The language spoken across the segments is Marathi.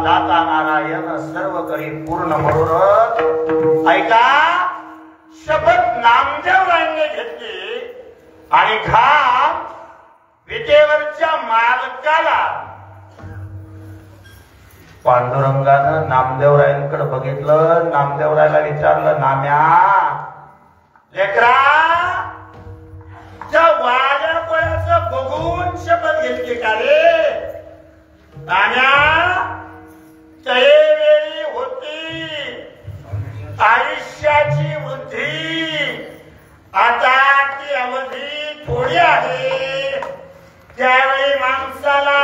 दाता नारायण सर्व करी पूर्ण मनोरथ ऐका शपथ नामदेवरायांनी घेतली आणि घाम विटेवरच्या मालकाला पांडुरंगानं नामदेवरायांकडे बघितलं. नामदेवरायला विचारलं, नाम्या लेकरा त्या वाड्या कोणाचं बघून शपथ घेतली का रे? नाम्या तळेवेळी होती आयुष्याची वृद्धी, आता ती अवधी थोडी आहे. त्यावेळी माणसाला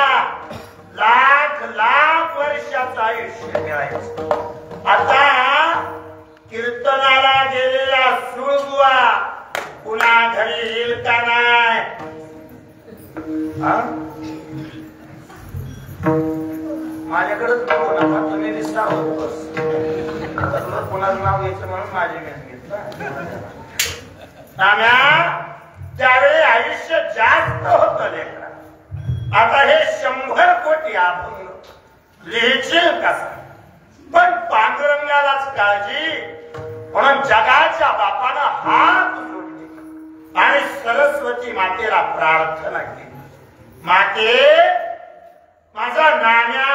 लाख लाख वर्षाचं आयुष्य मिळायचं. आता कीर्तनाला गेलेला सुळबुवा पुन्हा घरी येईल का नाही? माझ्याकडेच बघू नका, तुम्ही विसरावं कुणाचं नाव घ्यायचं म्हणून माझे घेतलं. त्यावेळी आयुष्य जास्त होत लेकरा. आता हे 100 कोटी अभंग लिहिशील कसा? पण पांडुरंगालाच काळजी म्हणून जगाच्या बापानं हात जोडले आणि सरस्वती मातेला प्रार्थना केली. माते माझा नाण्या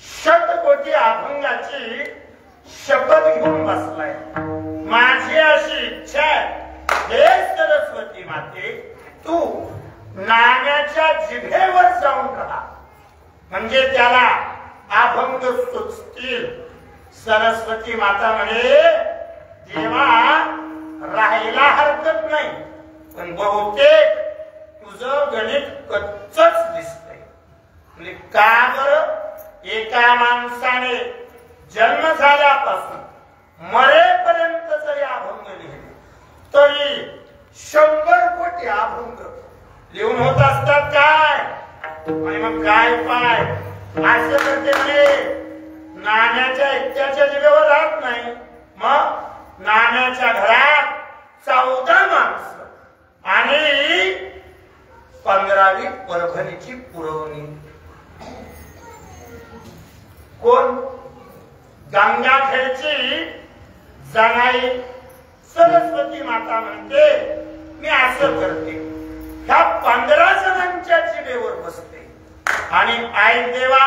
100 कोटी अभंगाची शपथ घेऊन बसलाय. माझी अशी इच्छा आहे, हे सरस्वती माते तू नाण्याच्या जिभेवर जाऊन राहा, म्हणजे त्याला अभंग सुचतील. सरस्वती माता म्हणे, देवा राहायला हरकत नाही, पण बहुतेक तुझं गणित कच्चच दिसतंय. म्हणजे का बरं? एका माणसाने जन्म झाल्यापासून मरेपर्यंत जरी अभंग लिहिले तरी 100 कोटी अभंग लिहून होत असतात काय? आणि मग काय पाय असं करते म्हणे, नाण्याच्या एकट्याच्या जिभेवर राहत नाही. मग नाण्याच्या घरात 14 माणसं आणि 15वी परभणीची पुरवणी. कोण? गंगाखेडची जनाई सरस्वती माता म्हणते, मी असं करते, ह्या 15 जणांच्या जिभेवर बसते आणि आई देवा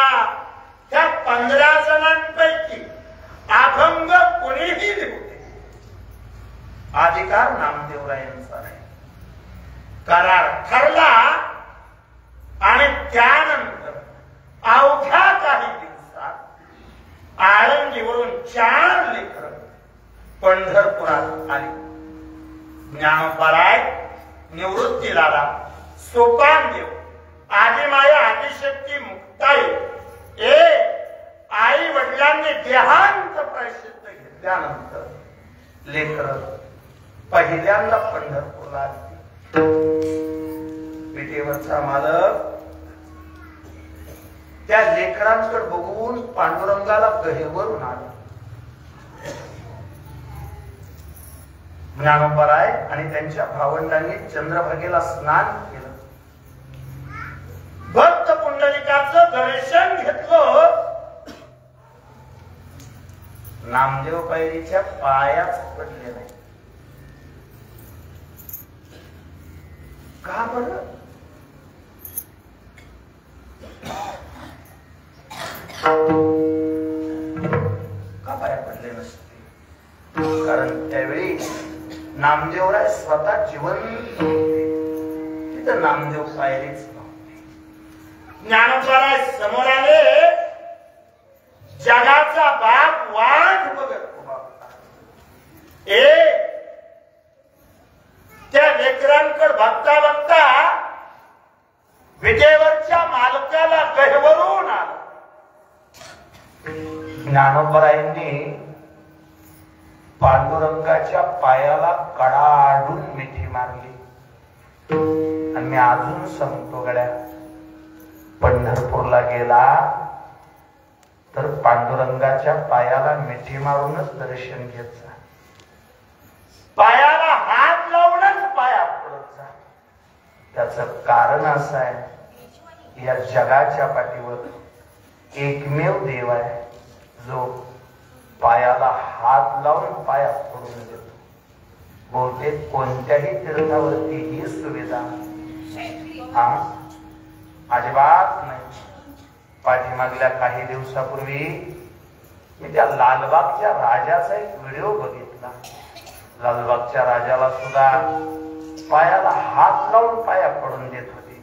त्या 15 जणांपैकी अभंग कोणीही लिहते. अधिकार नामदेवरायांचा नाही. करार ठरला आणि त्यानंतर अवघ्या काही दिवसात आळंदीवरून 4 लेकरं पंढरपुरात आली. ज्ञानोबाराय, निवृत्तीलाला, सोपानदेव, आदिमाया, आदिशक्ती, मुक्ताई हे आई वडिलांनी देहांत प्रायश्चित्त घेतल्यानंतर लेकर पहिल्यांदा पंढरपूरला आले. विटेवरचा मालक त्या लेकरांकडे बघून पांडुरंगाला गहेवरून आला. ज्ञानोबाराय आणि त्यांच्या भावंडांनी चंद्रभागेला स्नान केलं. भक्त पुंडलिकाचं दर्शन घेतलं. नामदेव पायरीच्या पायाच पडले नाही. का बरं? का पाया पडले नसते? कारण त्यावेळी नामदेवराय स्वतः जिवंत होते. तिथं नामदेव पायरीच नव्हते. ज्ञानोबाराय समोर आले. जगाचा बाप वाट बघत उभा होता. त्या लेकरांकडे बघता बघता विजेवरच्या मालकाला गहवरून आला. ज्ञानोबारायांनी पांडुरंगाच्या पायाला कडाडून मिठी मारली. आणि मी अजून सांगतो गड्या, पंढरपूरला गेला तर पांडुरंगाच्या पायाला मिठी मारूनच दर्शन घेत जा. पायाला हात लावूनच पाया पडत जा. त्याच कारण असं आहे, या जगाच्या पाठीवर एकमेव देव आहे जो पायाला हात लावून पाया पडून देतो. बहुतेक कोणत्याही तीर्थावरती ही सुविधा अजिबात नाही. पाठीमागल्या काही दिवसापूर्वी मी त्या लालबागच्या राजाचा एक व्हिडिओ बघितला. लालबागच्या राजाला सुद्धा पायाला हात लावून पाया पडून देत होते.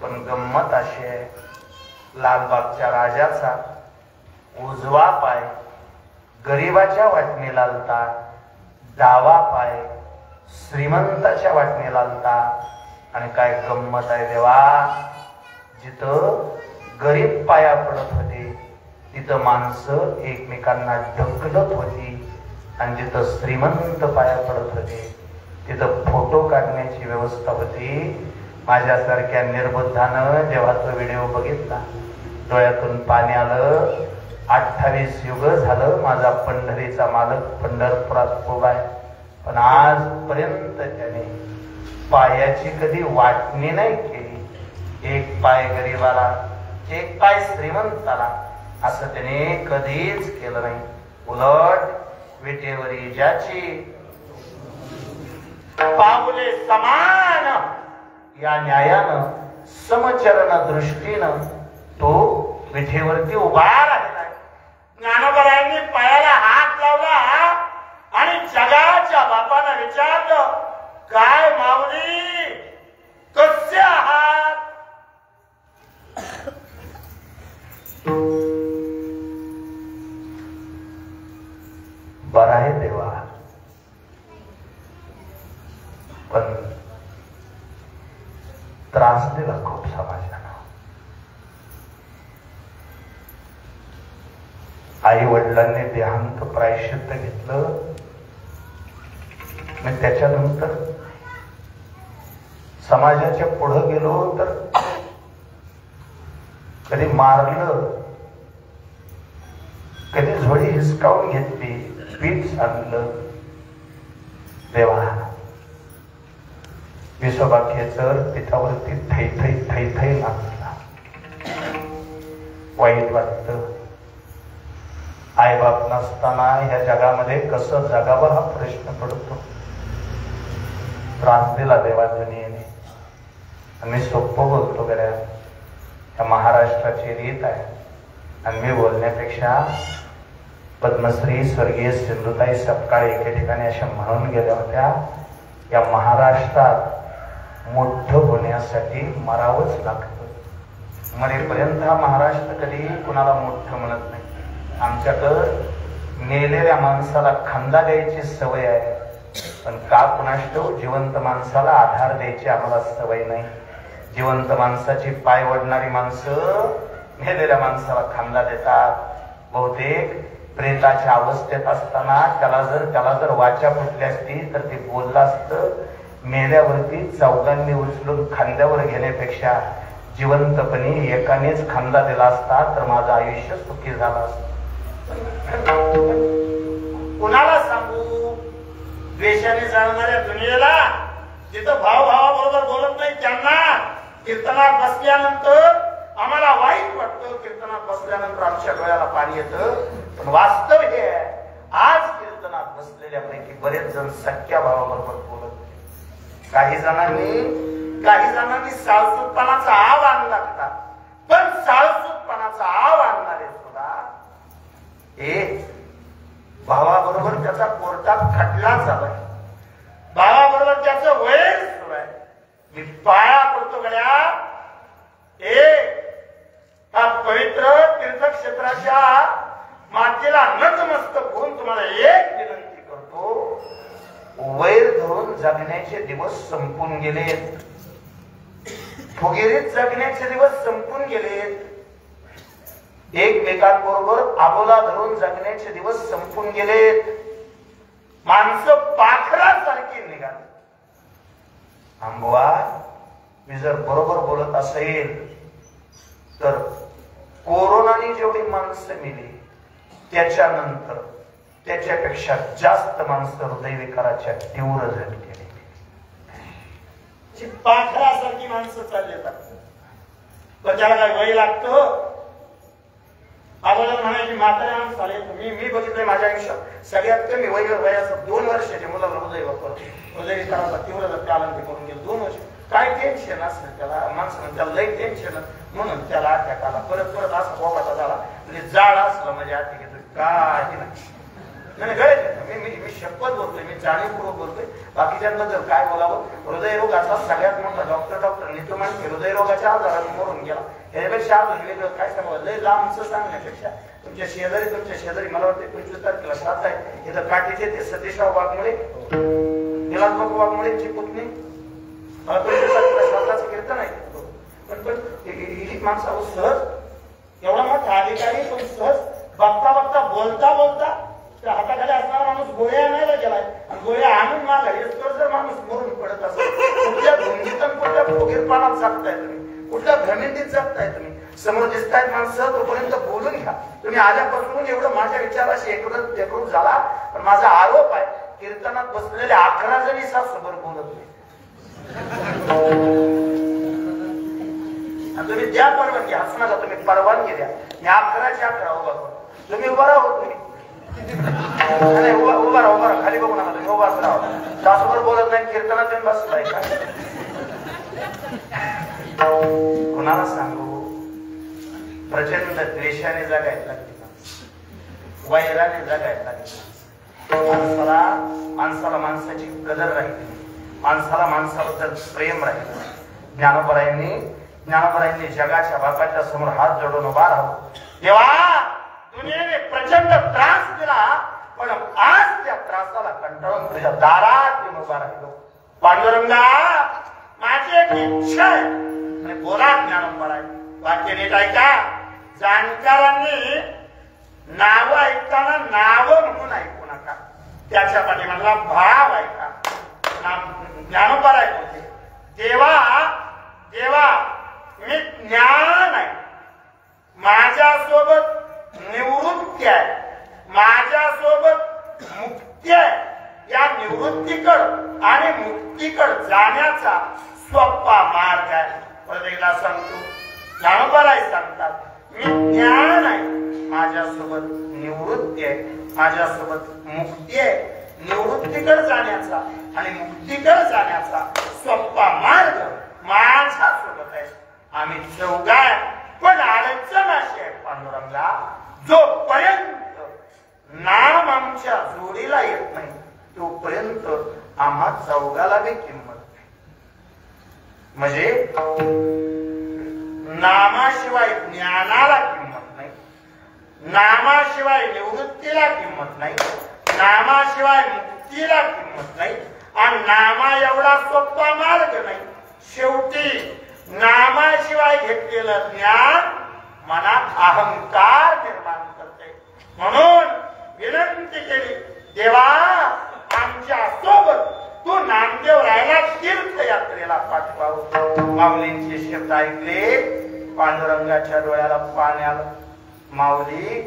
पण गंमत अशी आहे, लालबागच्या राजाचा उजवा पाय गरीबाच्या वाटणीला आलता, डावा पाय श्रीमंताच्या वाटणीला आलता. आणि काय गंमत आहे देवा, जिथं गरीब पाया पडत होते तिथं माणसं एकमेकांना ढकलत होती, आणि जिथं श्रीमंत पाया पडत होते तिथं फोटो काढण्याची व्यवस्था होती. माझ्यासारख्या निर्बुद्धानं जेव्हा तो व्हिडिओ बघितला डोळ्यातून पाणी आलं. 28 युग झालं माझा पंढरीचा मालक पंढरपुरात उभा आहे, पण आजपर्यंत त्याने पायाची कधी वाटणी नाही केली. एक पाय गरीबाला, एक पाय श्रीमंताला असं त्याने कधीच केलं नाही. उलट विटेवरी ज्याची पाऊले समान या न्यायानं समचरण दृष्टीनं तो विठेवरती उभा राहिला. ज्ञानोबरायांनी पायाला हात लावला आणि जगाच्या बापानं विचारलं, काय माऊली कसे आहात? बरं आहे देवा, पण त्रास दिला खूप समाजानं. आई वडिलांनी देहांत प्रायश्चित्त घेतलं, मी त्याच्यानंतर समाजाच्या पुढे गेलो तर कधी मारलं, कधी झोडी हिसकावून घेतली, पीठ सांडलं. देवा विसोबा खेचर पिठावरती थै थै थै थै लागला. वाईट वाटतं. आईबाप नसताना ह्या जगामध्ये कसं जगावं हा प्रश्न पडतो. त्रास दिला देवा दुनियेने. मी सोपं बोलतो गड्या, या महाराष्ट्राची रीत आहे. आणि मी बोलण्यापेक्षा पद्मश्री स्वर्गीय सिंधुताई सपकाळ एके ठिकाणी अशा म्हणून गेल्या होत्या, या महाराष्ट्रात मोठं होण्यासाठी मरावंच लागतं. मरेपर्यंत हा महाराष्ट्र कधी कुणाला मोठं म्हणत नाही. आमच्याकडं मेलेल्या माणसाला खांदा द्यायची सवय आहे, पण का कुणास ठाऊक जिवंत माणसाला आधार द्यायची आम्हाला सवय नाही. जिवंत माणसाची पाय ओढणारी माणसं मेलेल्या माणसाला खांदा देतात. बहुतेक प्रेताच्या अवस्थेत असताना त्याला जर वाचा फुटली असती तर ते बोललं असतं. मेल्यावरती चौघांनी उचलून खांद्यावर घेण्यापेक्षा जिवंतपणी एकानेच खांदा दिला असता तर माझं आयुष्य सुखी झालं असतं. कुणाला सांगू? द्वेषाने जाणणाऱ्या दुनियेला, जिथं भावाबरोबर बोलत नाही त्यांना कीर्तनात बसल्यानंतर आम्हाला वाईट वाटतं. कीर्तनात बसल्यानंतर आमच्या डोळ्याला पाणी येतं. पण वास्तव हे आहे, आज कीर्तनात बसलेल्यापैकी बरेच जण सख्या भावाबरोबर बोलत नाही. काही जणांनी साळसूतपणाचा आव आणला लागतात, पण साळसूतपणाचा आव आणणारे सुद्धा भावाबरोबर त्याचा कोर्टात खटला चालू, भावाबरोबर त्याचं वैर सुरू आहे. मी पाया पडतो गड्या, हा पवित्र तीर्थक्षेत्राच्या मातेला नतमस्तक होऊन तुम्हाला एक विनंती करतो, वैर धरून जगण्याचे दिवस संपून गेलेत. फुगेरीत जगण्याचे दिवस संपून गेलेत. एकमेकांबरोबर आबोला धरून जगण्याचे दिवस संपून गेलेत. माणसं पाखरासारखी निघाली. आंबवा, मी जर बरोबर बोलत असेल तर कोरोनाने जेवढी माणसं मिली त्याच्यानंतर त्याच्यापेक्षा जास्त माणसं हृदयविकाराच्या तीव्र झाली. पाखरासारखी माणसं चालली जातात. पण त्याला काय वय लागतं? अगोदर म्हणायची म्हाताऱ्या माणसाला मी बघितलंय माझ्या आयुष्यात सगळ्यात कमी वयाचं 2 वर्षाच्या मुलाला हृदय विकाराचा तीव्र रक्तालंबी करून गेलं 2 वर्ष. काय टेन्शन असलं त्याला, माणसानं त्याला लई टेन्शन म्हणून त्याला अटॅक आला. परत असा पोकाचा झाला म्हणजे जाळ असलं म्हणजे अटॅक येतोय काही नाही गळे. मी शपथ बोलतोय, मी जाणीवपूर्वक बोलतोय. बाकीच्यांबद्दल काय बोलावं. हृदयरोगाचा सगळ्यात मोठा डॉक्टर नितुमान हृदयरोगाच्या आजारात मरून गेला. यापेक्षा आपण वेगळं काय सांगावं, लय लांबचं सांगण्यापेक्षा तुमच्या शेजारी मला वाटतं 25 तारखेला श्राद्ध आहे. इथं काठीचे ते सतीशराव वाघमोडे, निलासबाबू वाघमोडेंची पुतणी, मला 25 तारखेला श्राद्धाचं कीर्तन आहे. पण ही माणसावर सहज एवढा मोठा अधिकारी पण सहज बघता बोलता त्या हाताखाली असणारा माणूस गोळ्या आणायला गेलाय आणि गोळ्या आणून मागाय. जर माणूस मरून पडत असेल, कुठल्या धुंदीत कुठल्या फुगीरपणात जगताय तुम्ही, कुठल्या भ्रमिंदीत जगताय तुम्ही. समोर दिसतायत माणसं, तोपर्यंत बोलून घ्या. तुम्ही आल्यापासून एवढं माझ्या विचाराशी एकरूप झाला. पण माझा आरोप आहे, कीर्तनात बसलेले 11 जणी समोर बोलत नाही. तुम्ही द्या परवानगी, हसू नका, तुम्ही परवानगी द्या. मी 11च्या 11 उभा करतो. तुम्ही उभा राहा तुम्ही उभा राहा, खाली बघू नका, तुम्ही उभाच राहा. सासूवर बोलत नाही, कीर्तनात तुम्ही बसलाय का? कोणाला सांगू, प्रचंड द्वेषाने जगायला लागली, वैराने जगायला लागली. माणसाला माणसाची कदर राहिली, माणसाला माणसाबद्दल प्रेम राहिलं. ज्ञानोबरायांनी जगाच्या बापाच्या समोर हात जोडून उभा राहू. तेव्हा दुनियेने प्रचंड त्रास दिला, पण आज त्या त्रासाला कंटाळून तुझ्या दारात येऊन उभा राहिलो. पांडुरंगा, माझी एक इच्छा आहे. आणि बोला ज्ञानोबराय, वाक्य नीट ऐका. जाणकारांनी नाव ऐकताना नाव म्हणून ऐकू नका, त्याच्या पाठीमागला भाव ऐका. ज्ञानोबराय होते, देवा मी ज्ञान आहे, माझ्यासोबत निवृत्ती आहे, माझ्यासोबत मुक्ती आहे. या निवृत्तीकड आणि मुक्तीकड जाण्याचा सोपा मार्ग आहे. परत एकदा सांगतो, ज्ञानोबराय सांगतात, मी ज्ञान आहे, माझ्यासोबत निवृत्ती आहे, माझ्यासोबत मुक्ती आहे. निवृत्तीकडे जाण्याचा आणि मुक्तीकडे जाण्याचा सोपा मार्ग माझ्यासोबत आहे. आम्ही चौघाय, पण अडचण अशी आहे पांडुरंगा, जोपर्यंत नाम आमच्या जोडीला येत नाही तोपर्यंत आम्हा चौघाला बी किंमत नाही. म्हणजे नामाशिवाय ज्ञानाला किंमत नाही, नामाशिवाय निवृत्तीला किंमत नाही, नामाशिवाय मुक्तीला किंमत नाही, आणि नामा एवढा सोपा मार्ग नाही. शेवटी नामाशिवाय घेतलेलं ज्ञान मनात अहंकार निर्माण करते. म्हणून विनंती केली, देवा आमच्या सोबत तू नामदेव रायला तीर्थयात्रेला पाठवावं. माऊलींचे शब्द ऐकले, पांडुरंगाच्या डोळ्याला पाणी आलं. माऊली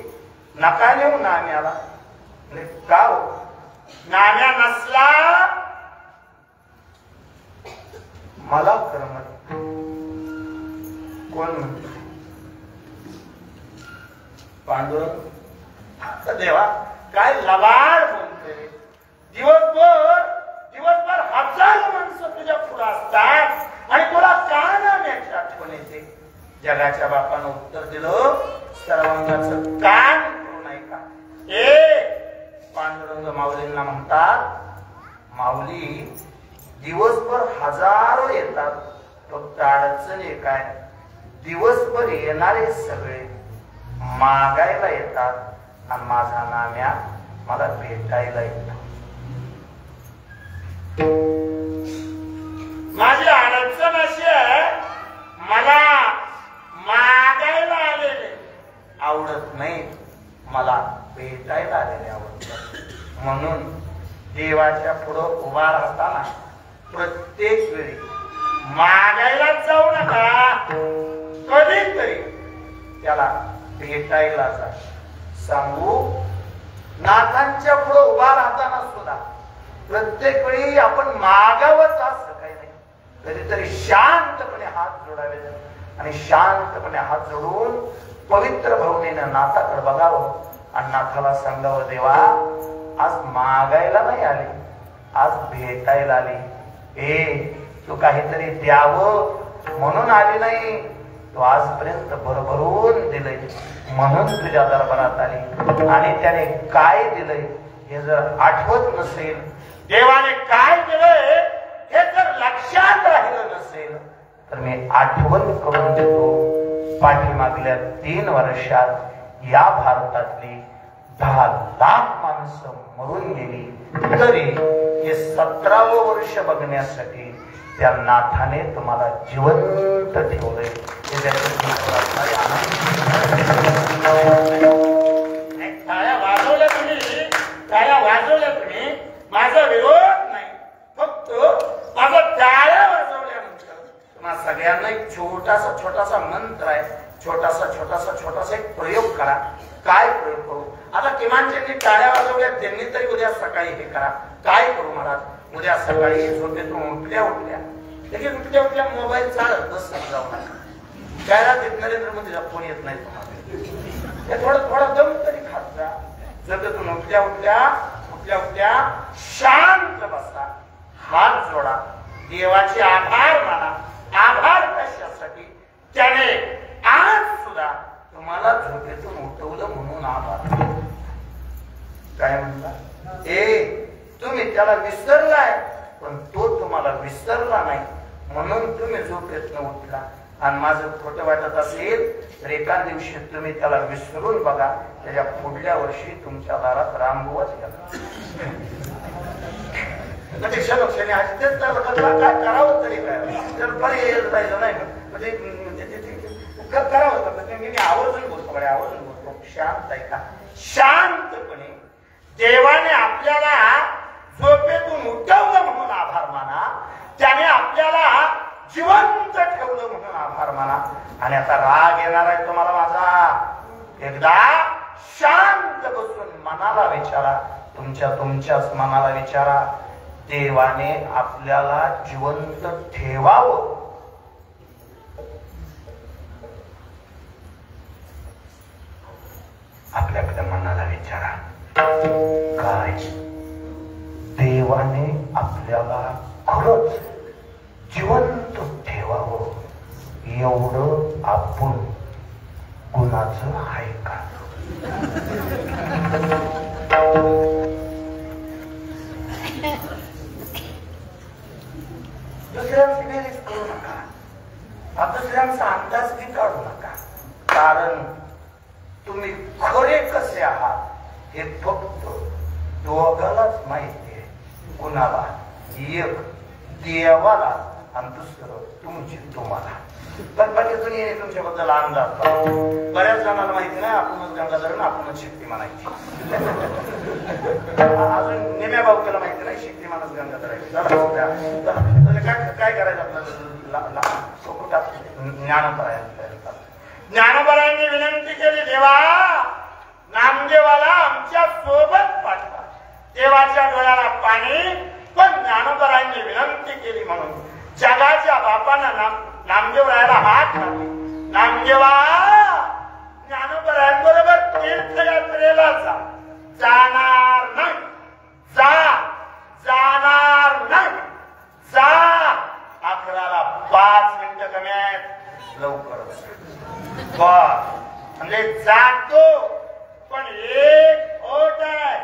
नका नेऊ नाम्याला. का हो, नाम्या नसला मला करमत. कोण म्हणतो? पांडुरंग. देवा काय लबाड बोलतोय. दिवसभर हजारो माणसं तुझ्या पुढे असतात आणि तुला का नाम्याची आठवण येते. जगाच्या बापानं उत्तर दिलं, सर्वांगाचं कान करू नये का. पांडुरंग माऊलींना म्हणतात, माऊली दिवसभर हजारो येतात, फक्त अडचण एक आहे, दिवसभर येणारे सगळे मागायला येतात आणि माझा नाम्या मला भेटायला येतात. माझी अडचण अशी आहे, मला मागायला आलेले आवडत नाही, मला भेटायला आलेले आवडतात. म्हणून देवाच्या पुढं उभा राहताना प्रत्येक वेळी मागायला जाऊ नका, कधीतरी त्याला भेटायला जा. सांगू, नाथांच्या पुढे उभा राहताना सुद्धा प्रत्येक वेळी आपण मागावंच असं काही नाही. कधीतरी शांतपणे हात जोडावे आणि शांतपणे हात जोडून पवित्र भावनेनं नाथाकडे बघावं आणि नाथाला सांगावं, देवा आज मागायला नाही आली, आज भेटायला आली. तू काहीतरी द्यावं म्हणून आली नाही, तू आजपर्यंत भरभरून दिलंय म्हणून तुझ्या दरबारात आली. आणि त्याने काय दिलंय हे जर आठवत नसेल, देवाने काय दिलंय हे जर लक्षात राहिलं नसेल, तर मी आठवण करून देतो. पाठीमागल्या 3 वर्षात या भारतातली 10 लाख माणसं मरून गेली, तरी हे 17वं वर्ष बघण्यासाठी त्या नाथाने तुम्हाला जिवंत ठेवलंय. टाळ्या वाजवल्या तुम्ही, टाळ्या वाजवल्या तुम्ही, माझा विरोध नाही, फक्त माझा टाळ्या वाजवल्यानंतर तुम्हा सगळ्यांना एक छोटासा मंत्र आहे, छोटासा एक प्रयोग करा. काय प्रयोग करू? आता किमान ज्यांनी टाळ्या वाजवल्या त्यांनी तरी उद्या सकाळी हे करा. काय करू महाराज? उद्या सकाळी झोपेतून उठल्या उठल्या मोबाईल चालत बसत जाऊ नका. जाहिरात नरेंद्र मोदीचा फोन येत नाही तुम्हाला. थोडा दम तरी खात जा. झोपेतून उठल्या शांत बसा, हात जोडा, देवाचे आभार माना. आभार कशासाठी? त्याने आज सुद्धा तुम्हाला झोपेतून उठवलं म्हणून आभार. काय म्हणता? तुम्ही त्याला विसरलाय, पण तो तुम्हाला विसरला नाही म्हणून तुम्ही झोपेतून उठला. आणि माझं खोटं वाटत असेल तर एका दिवशी तुम्ही त्याला विसरून बघा, त्याच्या पुढल्या वर्षी तुमच्या दारात रामगोवाच गेला. क्षणोक्षणी आज तेच काय करावं तरी काय तर पर्याय जायचं नाही म्हणजे करावं. मी आवर्जून बोलतो, शांत आहे का? शांतपणे देवाने आपल्याला झोपेतून उठवलं म्हणून आभार माना, त्याने आपल्याला जिवंत ठेवलं म्हणून आभार माना. आणि आता राग येणार आहे तुम्हाला माझा. एकदा शांत बसून मनाला विचारा, तुमच्याच मनाला विचारा, देवाने आपल्याला जिवंत ठेवावं आपल्या मनाला विचारा, काय देवाने आपल्याला खरंच जिवंत ठेवावं एवढं आपण गुणाचं आहे का? दुसऱ्यांची बेरीज करू नका, दुसऱ्यांचा अंदाज बी काढू नका. कारण तुम्ही खरे कसे आहात हे फक्त दोघालाच माहिती आहे. कुणाला? एक देवाला आणि दुसरं तुम्हाला. पण बाकी दुनियेने तुमच्याबद्दल अंदाज बऱ्याच जणांना माहिती नाही. आपणच गंगाधर, आपणच शक्तिमानायची. अजून नेम्या बाबूला माहिती नाही शक्तिमानच गंगाधर आहे. काय करायचं आपल्याला? ज्ञानोबरायांनी विनंती केली, देवा नामदेवाला आमच्या सोबत पाठवा. देवाच्या डोळ्याला पाणी, पण ज्ञानोबरायांनी विनंती केली म्हणून जगाच्या बापांना नामदेवरायाला हात घातले. नामदेवा ज्ञानोबरायांबरोबर तीर्थयात्रेला जा. जाणार नाही, जाणार नाही, जा. 11ला 5 मिनिटं कमी आहेत, लवकर म्हणजे जातो. पण एक ओट आहे,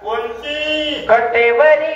कोणती? कटेवरी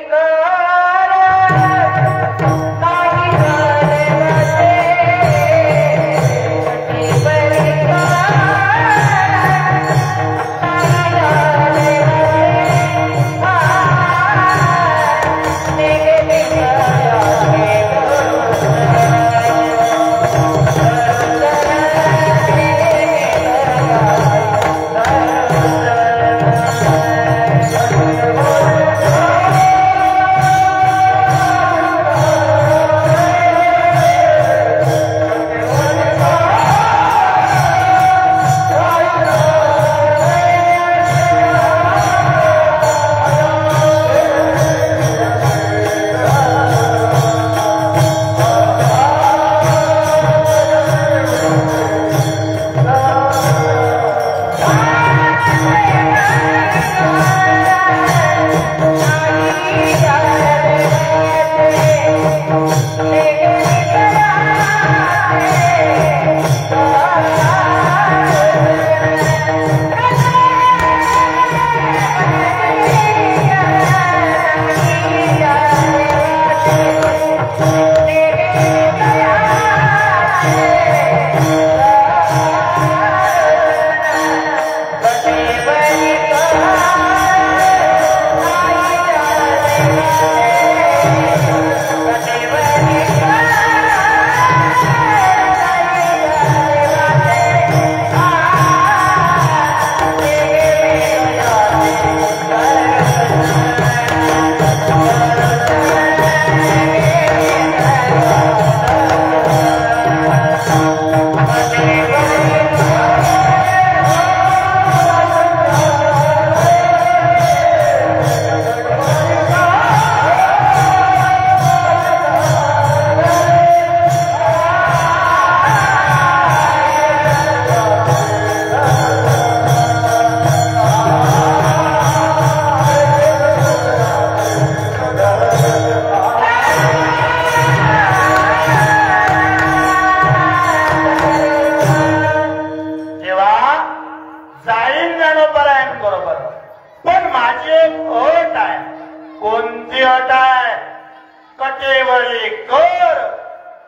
कटेवरी कर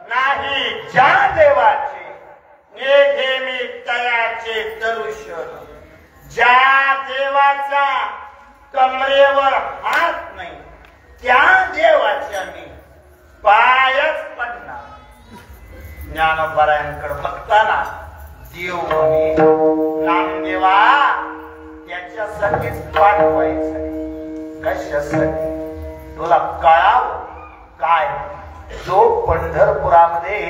नाही ज्या देवाचे नेघे मी तयाचे दर्शन. ज्या देवाचा कमरेवर हात नाही त्या देवाच्या मी पायच पडणार. ज्ञानोबारायांकडे बघताना देव म्हणे नामदेवा त्याच्यासाठीच पाठवायचं. कशासाठी तुला कळावं काय? जो पंढरपुरामध्ये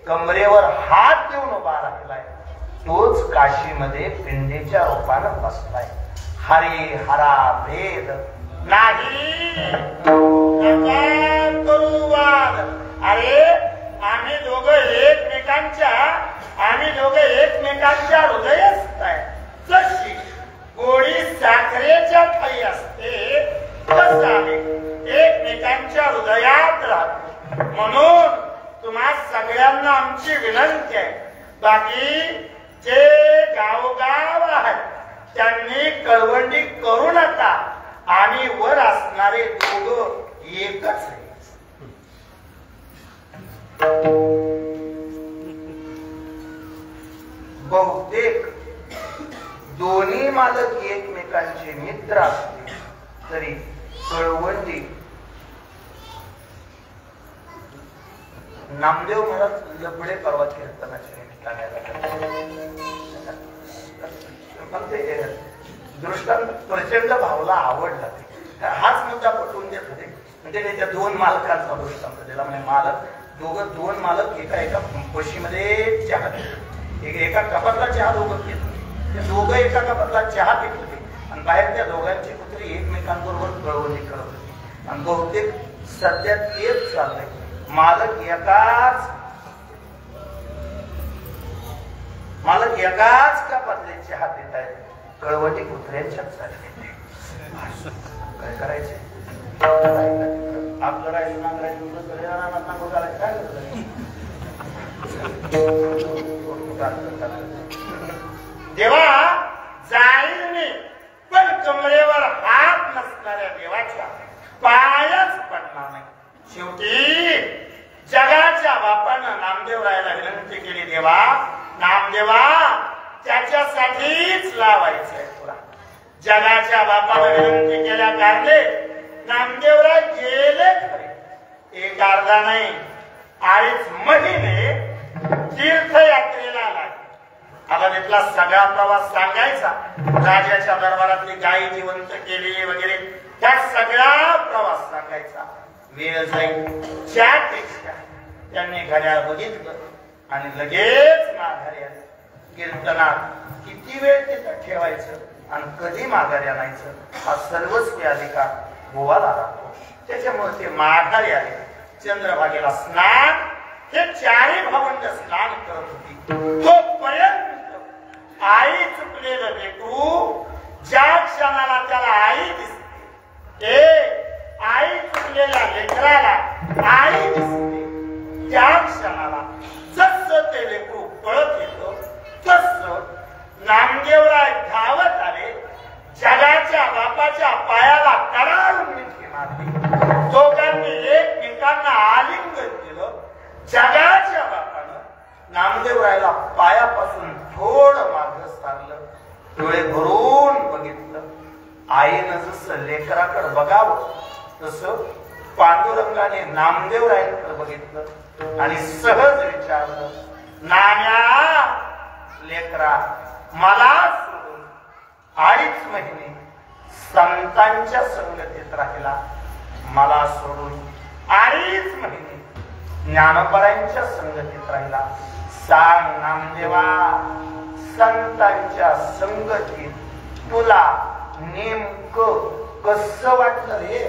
कमरेवर हात देऊन उभा राहिलाय तोच काशीमध्ये पिंडीच्या रूपानं बसलाय. हरी हरा भेद नाही करुवाद. अरे आम्ही दोघं एकमेकांच्या हृदयस्थ आहे. जशी गोडी साखरेच्या ठाई असते तसं आम्ही एकमेकांच्या हृदयात राहतो. म्हणून तुम्हा सगळ्यांना आमची विनंती आहे, बाकी जे गावोगाव आहेत त्यांनी कळवंडी करू नका. आम्ही वर असणारे दोघं एकच आहे. बहुतेक दोन्ही मालक एकमेकांचे मित्र असले तरी कळवंडी. नामदेव महाराज लबडे परवा कीर्तनाचे दृष्टांत प्रचंड भावला आवडला. हाच मुद्दा पटवून देत होते. म्हणजे त्याच्या दोन मालकांचा दृष्टांत दिला. म्हणजे मालक दोन मालक एका पशीमध्ये चहा एका कपातला चहा दोघं घेत होते. ते दोघं एका कपातला चहा पित होते आणि बाहेर त्या दोघांची कुत्री एकमेकांबरोबर कळवणी करत होती. आणि बहुतेक सध्या तेच चाललंय. मालक एकाच कपातले चहा पित आहेत. कळवणी कुत्र्यांच्याच चालली. काय करायचे? आपलं राहिलं नांगरायचं काय देवा जाईल मी पण कमरेवर हात नसणाऱ्या देवाच्या पायच पडणार नाही. शेवटी जगाच्या बापानं नामदेवरायाला विनंती केली, देवा नामदेवा त्याच्यासाठीच लावायचंय तुला. जगाच्या बापानं विनंती केल्या कारणे नामदेवराय गेले खरे. एक अर्धा नाही 2.5 महिने तीर्थयात्रेला लागले. आता तिथला सगळा प्रवास सांगायचा. राजाच्या दरबारातली गायी जिवंत केली वगैरे त्या सगळा प्रवास सांगायचा. वेळ जाईल. त्यापेक्षा त्यांनी घड्याळ बघितलं आणि लगेच माघारी आले. कीर्तनात किती वेळ तिथं ठेवायचं आणि कधी माघारी आणायचं हा सर्वस्वी अधिकार गोवाला राहतो. त्याच्यामुळे ते माघारी आले. चंद्रभागेला स्नान हे 4 भावंड स्नान करत होती. तोपर्यंत आई चुकलेलं लेकरू ज्या क्षणाला त्याला आई दिसते, आई चुकलेल्या लेकराला आई दिसते, त्या क्षणाला जसं ते लेकरू पळत येतं तसं नामदेवराय धावत आले. जगाच्या बापाच्या पायाला करारून मिठी मारली. दोघांनी एकमेकांना आलिंगन केलं. जगाच्या बापानं नामदेवरायला पायापासून थोडं मागं सारलं. डोळे भरून बघितलं. आईनं जसं लेकराकडे बघावं तसं पांडुरंगाने नामदेवरायांकडे बघितलं आणि सहज विचारलं, नाम्या लेकरा मला सोडून 2.5 महिने संतांच्या संगतीत राहिला, मला सोडून 2.5 महिने ज्ञानोबारायांच्या संगतीत राहिला. सांग नामदेवा संतांच्या संगतीत तुला नेमकं कसं वाटलं रे?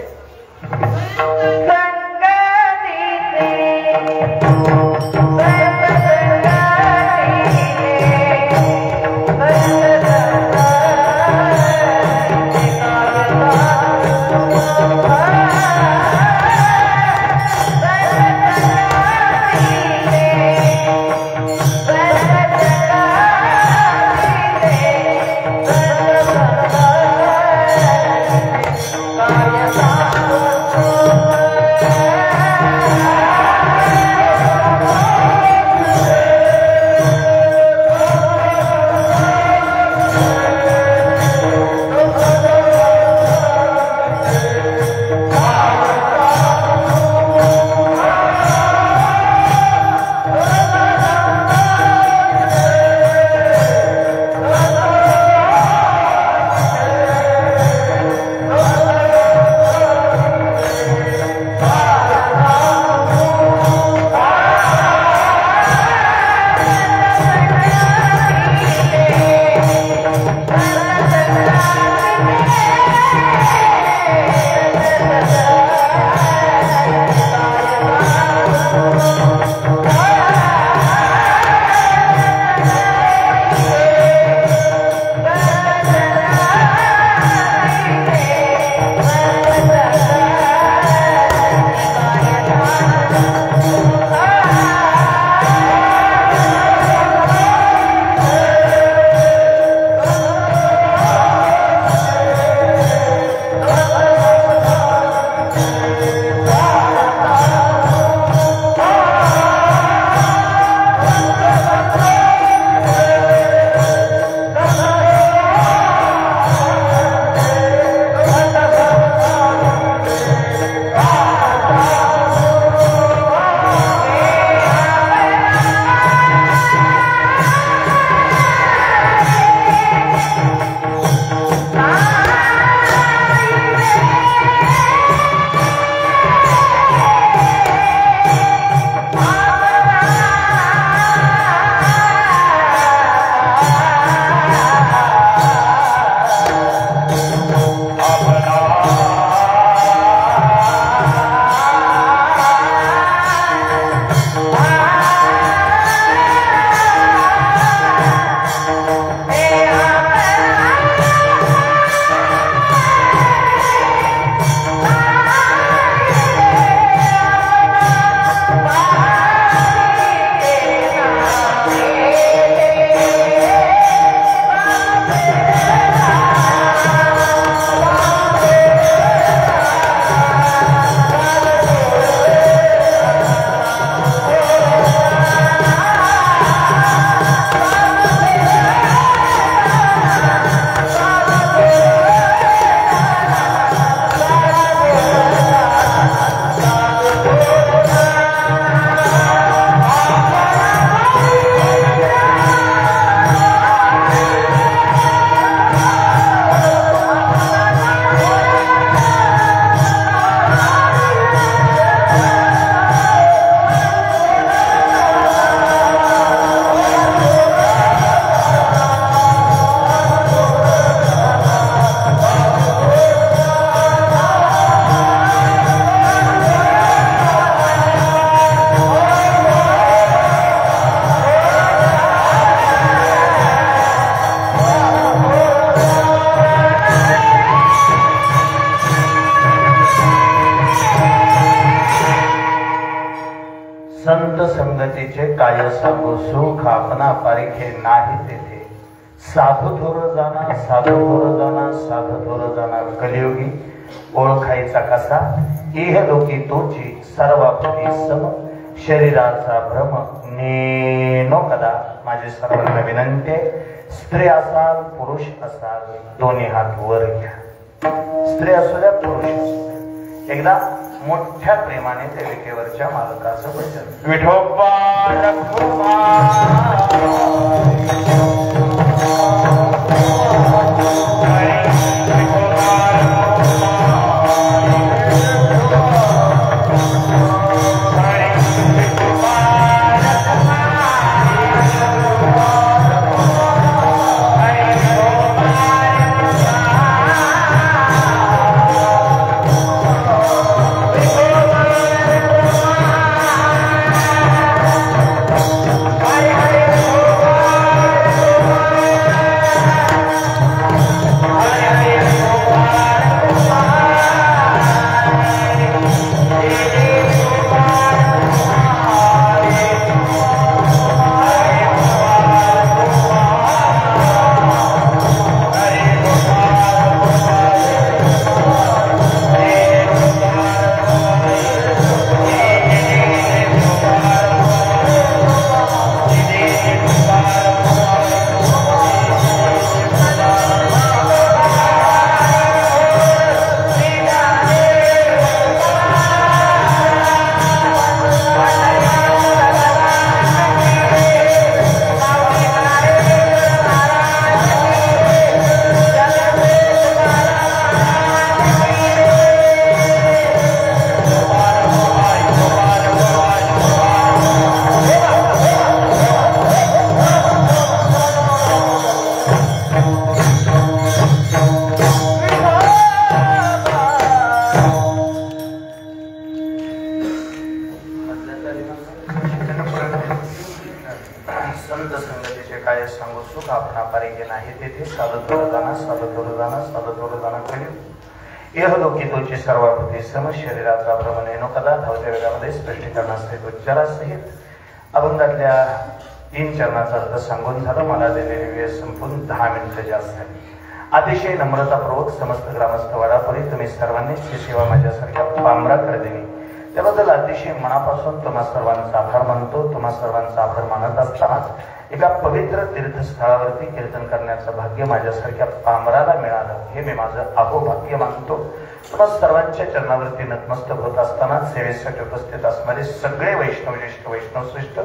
संत संगतीचे काय सांगू सुख आपणा पारिखे नाही तेथे साधू थोर जाणार साधू थोर जाणार साधू थोर जाणार कलियुगी ओळखायचा कसा इह लोकी तोची सर्वापती सम शरीराचा भ्रम नेनो कदा माझे सर्वांना विनंती आहे स्त्री असाल पुरुष असाल दोन्ही हात वर घ्या स्त्री असू द्या पुरुष असू द्या एकदा मोठ्या प्रेमाने त्या विटेवरच्या मालकाचं वचन विठोबा रखोबा सर्वापती सम शरीराचा भ्रमण येणो कदा धावत्या वेळामध्ये स्पष्टीकरणासहित उच्चारासहित अभंगातल्या 3 चरणाचा अर्थ सांगून झालं मला दिलेली वेळ संपून 10 मिनिटं जास्त झाली अतिशय नम्रतापूर्वक समस्त ग्रामस्थ वाडापरी तुम्ही सर्वांनीच ही सेवा माझ्यासारख्या पामराकडे दिली त्याबद्दल अतिशय मनापासून तुम्हा सर्वांचा आभार मानतो तुम्हा सर्वांचा आभार मानत असताना एका पवित्र तीर्थस्थळावरती कीर्तन करण्याचं भाग्य माझ्यासारख्या पामराला मिळालं हे मी माझं अहोभाग्य मानतो तुम्हा सर्वांच्या चरणावरती नतमस्तक होत असताना सेवेसाठी उपस्थित असणारे सगळे वैष्णवज्येष्ठ वैष्णवश्रेष्ठ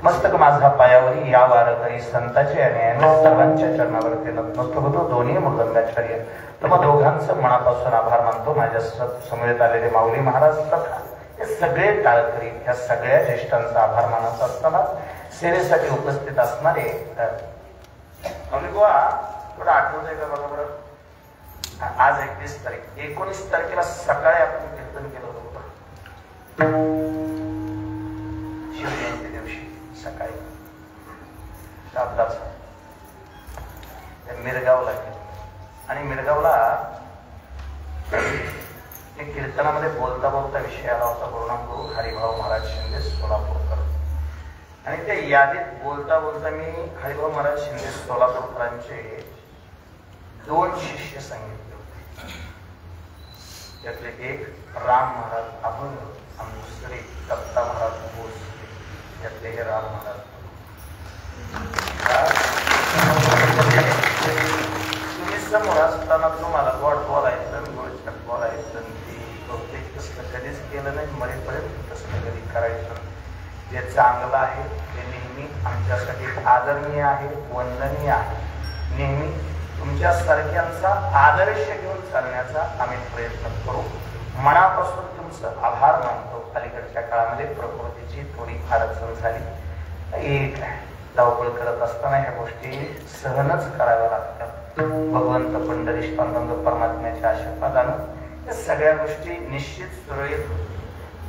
मस्तक माझा पायावरी या वारकरी संताचे आणि सर्वांच्या चरणावरती नतमस्तक होतो दोन्ही मृदंगाचार्य तुम्हा दोघांचं मनापासून आभार मानतो माझ्या समवेत आलेले माऊली महाराज तथा हे सगळे टाळकरी या सगळ्या ज्येष्ठांचा आभार मानत असताना सेवेसाठी उपस्थित असणारे माऊली बुवा थोडं आठवत आहे का बघा बरं आज 31 तारीख 19 तारखेला सकाळी आपण कीर्तन केलं होतं शिवजयंती दिवशी सकाळी शब्दाचं मिरगावला गेलो आणि मिरगावला कीर्तनामध्ये बोलता बोलता विषय आला होता गुरुनामगुरु हरिभाऊ महाराज शिंदे सोलापूरकर आणि त्या यादीत बोलता बोलता मी हरिभाऊ महाराज शिंदे सोलापूरकरांचे 2 शिष्य सांगितले होते त्यातले एक राम महाराज अभंग आणि दुसरे दत्ता महाराज भोसले यातले हे राम महाराज तुम्ही समोर असताना तुम्हाला गोड बोलायचं गोडचट बोलायचं बहुतेक तसं कधीच केलं नाही मरेपर्यंत तसं कधी करायचं जे चांगलं आहे ते नेहमी आमच्यासाठी आदरणीय आहे वंदनीय आहे नेहमी तुमच्या सारख्यांचा आदर्श घेऊन चालण्याचा आम्ही प्रयत्न करू मनापासून तुमचं आभार मानतो अलीकडच्या काळामध्ये प्रकृतीची थोडी फार अडचण झाली एक धावपळ करत असताना ह्या गोष्टी सहनच कराव्या लागतात भगवंत पंढरीश पांडुरंग परमात्म्याच्या आशीर्वादानं या सगळ्या गोष्टी निश्चित सुरळीत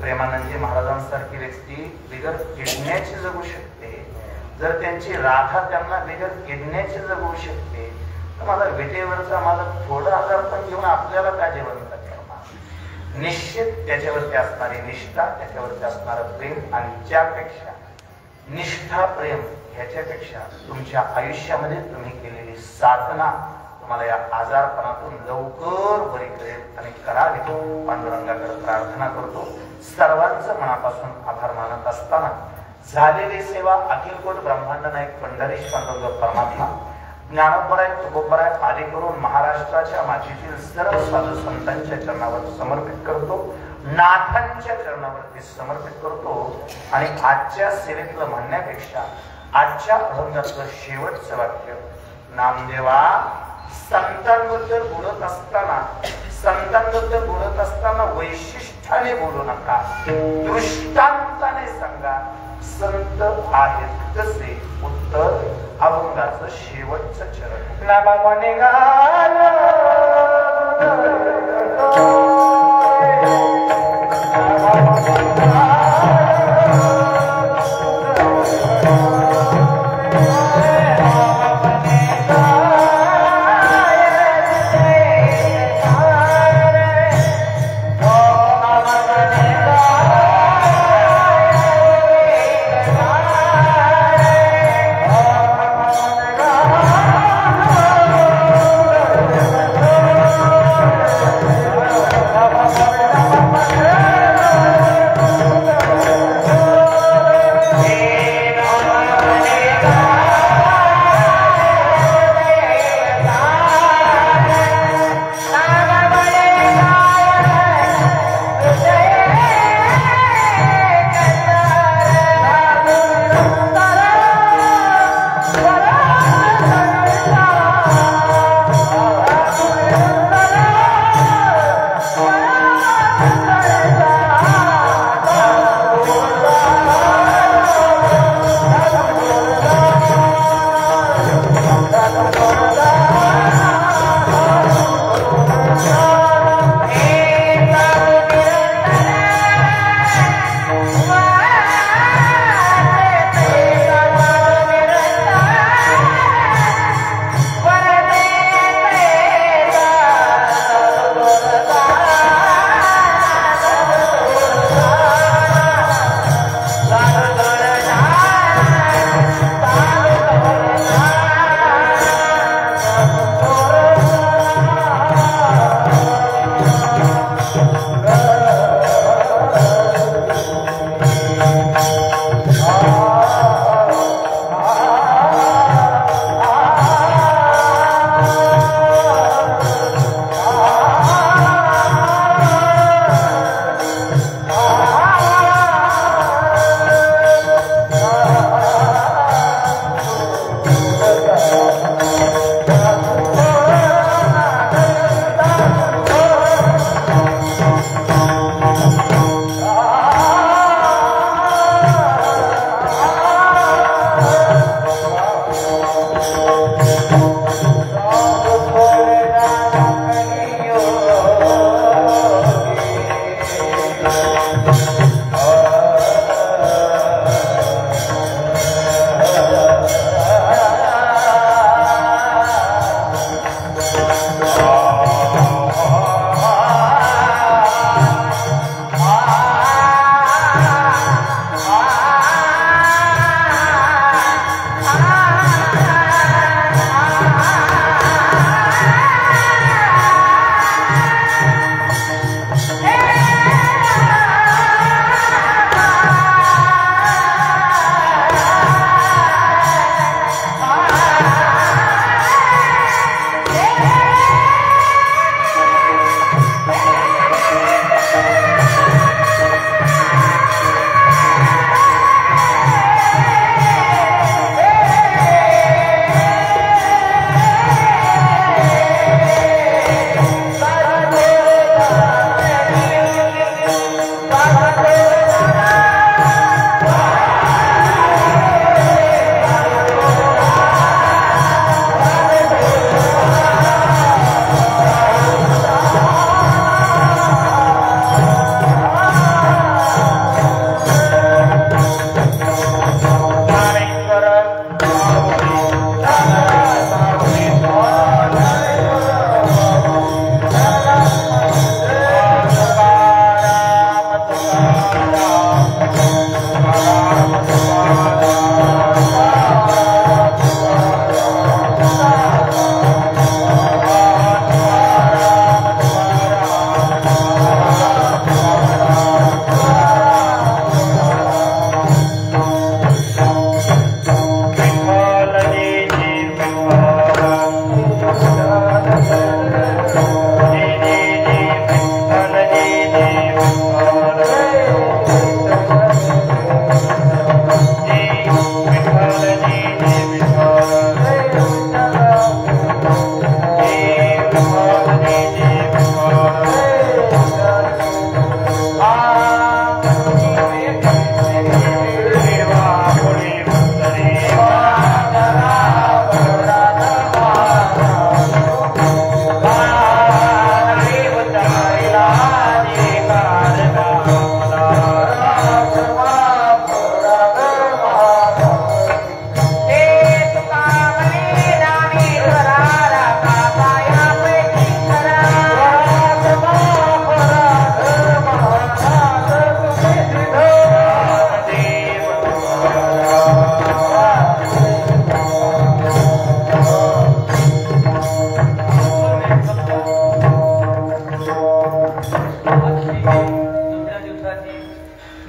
प्रेमानंदजी महाराजांसारखी व्यक्ती बिगर किडण्याची जगू शकते जर त्यांची राधा त्यांना बिगर किडण्याची जगू शकते तर मला विटेवरचा मला थोडं आजार पण घेऊन आपल्याला काय जेवण करणार निश्चित त्याच्यावरती असणारी निष्ठा, त्याच्यावरती असणारं प्रेम, आणि त्यापेक्षा निष्ठा प्रेम ह्याच्यापेक्षा तुमच्या आयुष्यामध्ये तुम्ही केलेली साधना तुम्हाला या आजारपणातून लवकर बरी करेल आणि करावी. पांडुरंगाकडे प्रार्थना करतो. सर्वांचं मनापासून आभार मानत असताना झालेली सेवा अखिलकोट ब्रह्मांड नायक पंढरीश पांडुरंग परमात्मा, ज्ञानोबराय तुकोबराय आदी करून महाराष्ट्राच्या मातीतील सर्व साधू संतांच्या चरणावर समर्पित करतो, नाथांच्या चरणावरती समर्पित करतो. आणि आजच्या सेवेतलं म्हणण्यापेक्षा आजच्या अभंगातलं शेवटचं वाक्य, नामदेवा संतांबद्दल बोलत असताना वैशिष्ट्याने बोलू नका, दृष्टांताने सांगा. संत आहेत कसे? उत्तर अभंगाचं शेवटचं चरण. नामाने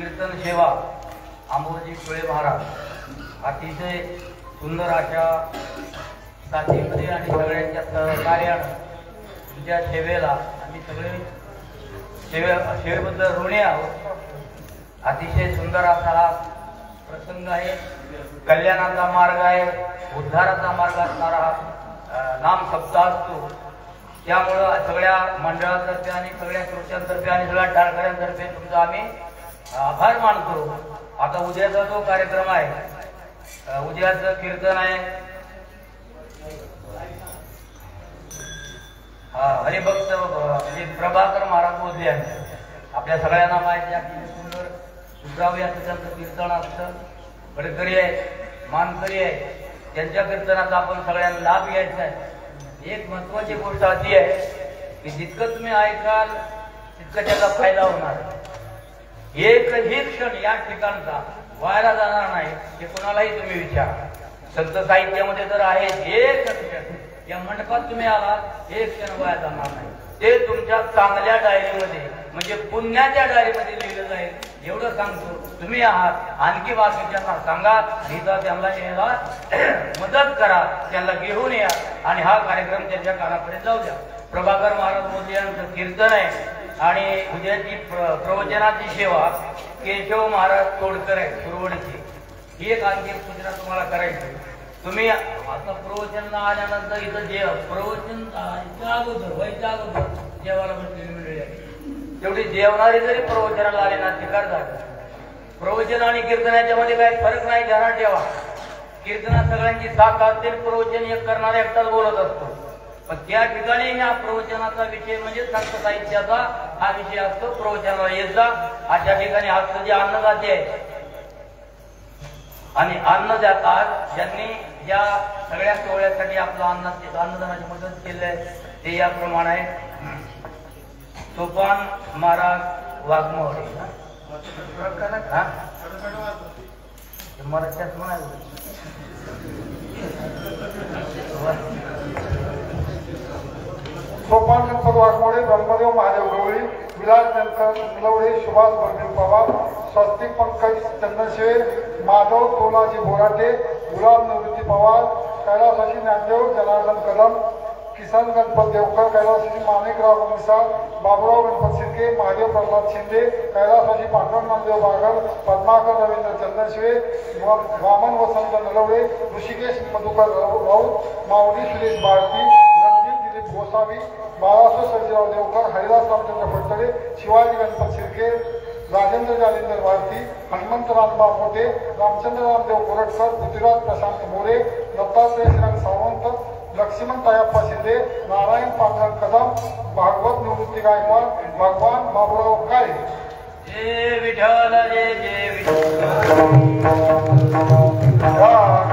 कीर्तन सेवा आंबोजी सुळे महाराज अतिशय सुंदर अशा साथीमध्ये आणि सगळ्यांच्या सहकार्यानं तुमच्या सेवेला आम्ही सगळे सेवेबद्दल ऋणी आहोत. अतिशय सुंदर असा हा प्रसंग आहे. कल्याणाचा मार्ग आहे, उद्धाराचा मार्ग असणारा हा नाम सप्ताह असतो. त्यामुळं सगळ्या मंडळातर्फे आणि सगळ्या श्रोत्यांतर्फे आणि सगळ्या टाळकऱ्यांतर्फे तुमचा आम्ही आभार मानतो. आता उद्याचा जो कार्यक्रम आहे, उद्याचं कीर्तन आहे हरिभक्त म्हणजे प्रभाकर महाराज बोलले आहे. आपल्या सगळ्यांना माहिती आहे सुंदर सुधराव याचं त्यांचं कीर्तन असतं. गडकरी आहे, मानकरी आहे, त्यांच्या कीर्तनाचा आपण सगळ्यांना लाभ घ्यायचा आहे. एक महत्वाची गोष्ट अशी आहे की जितकं तुम्ही ऐकाल तितकं त्याचा फायदा होणार. एकही क्षण या ठिकाणचा वाया जाणार नाही हे कोणालाही तुम्ही विचारा. संत साहित्यामध्ये तर आहे एक क्षण या मंडपात तुम्ही आलात एक क्षण वाया जाणार नाही. ते तुमच्या चांगल्या डायरीमध्ये म्हणजे पुण्याच्या डायरीमध्ये लिहिलं जाईल एवढं सांगतो. तुम्ही आहात आणखी बाकीच्यांना सांगा, लिहिता त्यांना यायला मदत करा, त्यांना घेऊन या आणि हा कार्यक्रम त्यांच्या कानापर्यंत जाऊ द्या. प्रभाकर महाराज मोदी यांचं कीर्तन आहे आणि उद्याची प्रवचनाची सेवा केशव महाराज तोडकर आहे सुरवडीची. ही एक आणखी सूचना तुम्हाला करायची. तुम्ही आता प्रवचन आल्यानंतर इथं जे प्रवचन व्हायच्या अगोदर जेवायला बसलेली मंडळी आहे. तेवढी जेवणारी जरी प्रवचनाला आले ना शिकार झाले. प्रवचन आणि कीर्तनाच्या मध्ये काही फरक नाही, ध्यानात ठेवा. कीर्तनात सगळ्यांची साथ असते, प्रवचन एक करणारा एकटाच बोलत असतो. पण त्या ठिकाणी ह्या प्रवचनाचा विषय म्हणजे संत साहित्याचा हा विषय असतो. प्रवचनाला येत जा. अशा ठिकाणी आज जे अन्नदाते आहे आणि अन्नदातात ज्यांनी या सगळ्या सोहळ्यासाठी आपलं अन्नदानाची मदत केली आहे ते याप्रमाणे आहे. सोपान महाराज वाघमोहरे मराठ्यात म्हणाल सोपान गणपत वाघमोडे, ब्रह्मदेव महादेव गवळी, विलास निलवडे, सुभाष बर्देव पवार, स्वस्तिक पंकज चंदनशिवे, माधव तोलाजी बोराटे, गुलाब निवृत्ती पवार, कैलासाची ज्ञानदेव जनार्दन कदम, किसन गणपत देवकर, कैलासाची माणिकराव मिसाळ, बाबुराव गणपत शिंदे, महादेव प्रल्हाद शिंदे, कैलासाची पांडुरंग नामदेव बागल, पद्माकर रवींद्र चंदनशिवे, वामन वसंत नलवडे, ऋषिकेश मधुकर राऊत, माऊली सुरेश बाळती, गोसावी, बाळासाहेब सर्जीराव देवकर, हरिदास रामचंद्र फडतडे, शिवाजी गणपत शिर्के, राजेंद्र जालिंदर भारती, हनुमंत रामबा मोठे, रामचंद्र रामदेव कोरटकर, पृथ्वीराज प्रशांत मोरे, दत्तात्रय श्रीरंग सावंत, लक्ष्मण तायप्पा शिंदे, नारायण पांडुरंग कदम, भागवत निवृत्ती गायकवाड, भगवान बाबुराव काळे. जय विठ्ठल जय जय विठ्ठल. Oh,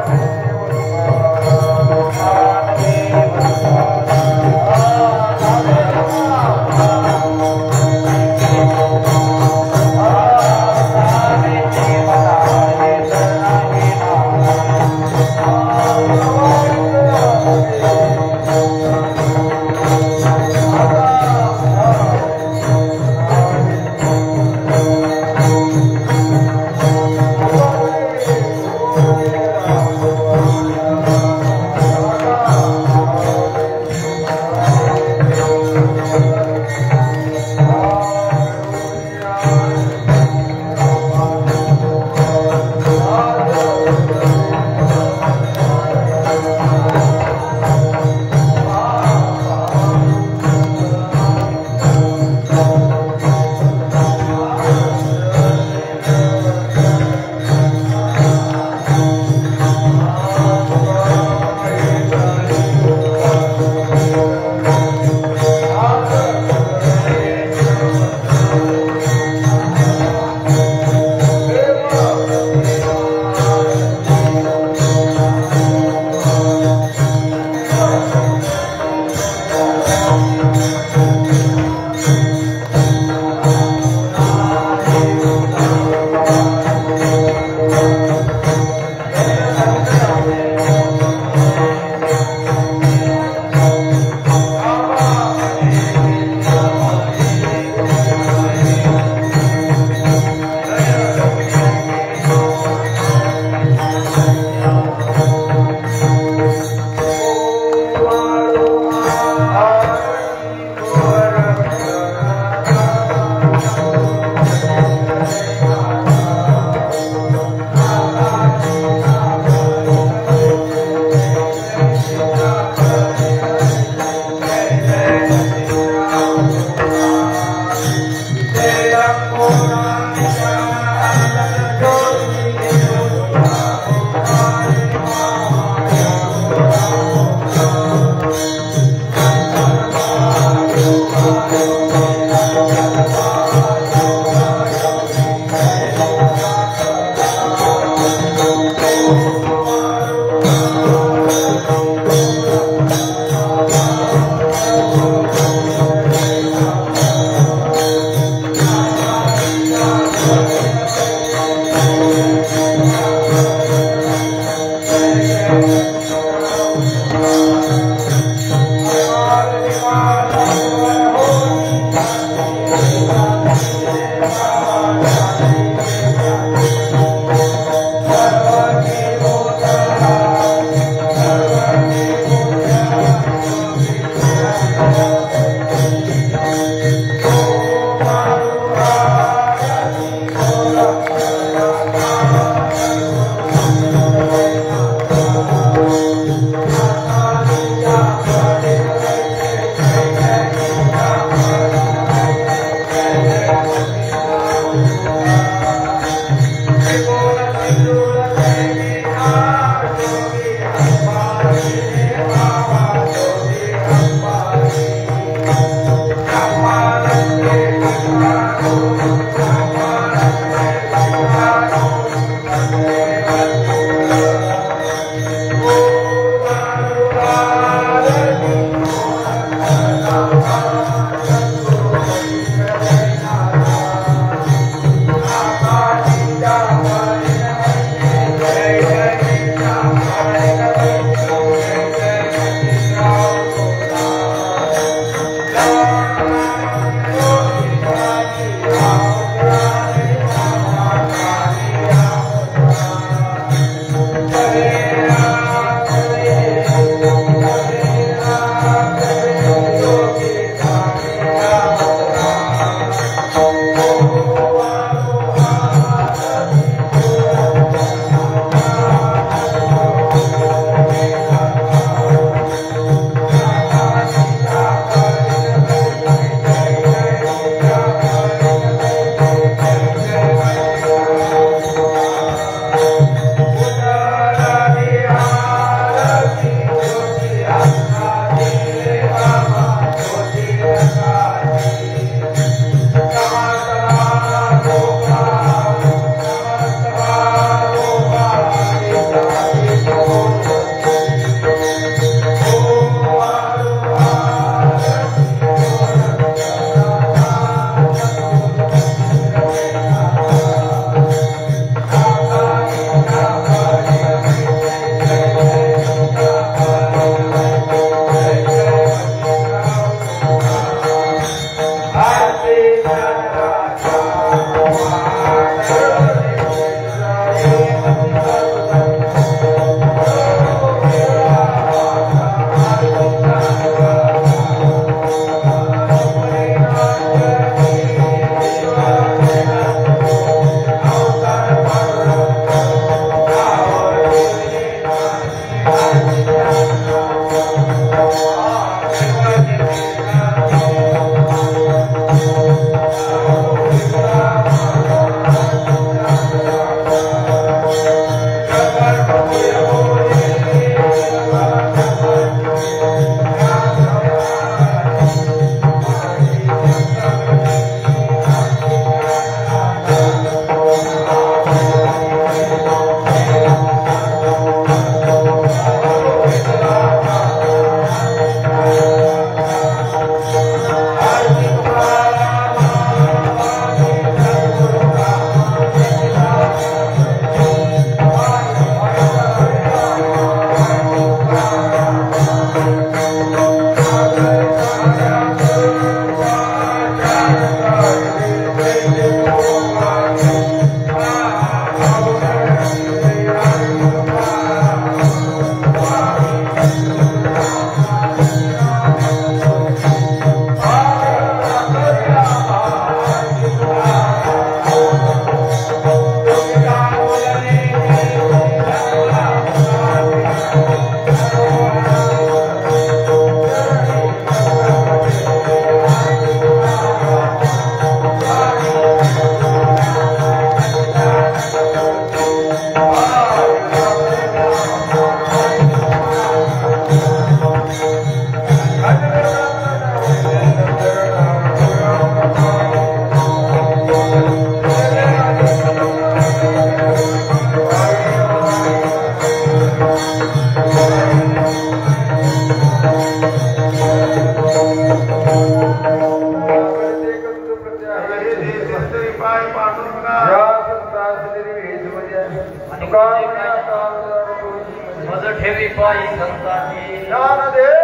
ठेवी पायी संतांनी ज्ञानदेव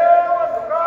तुका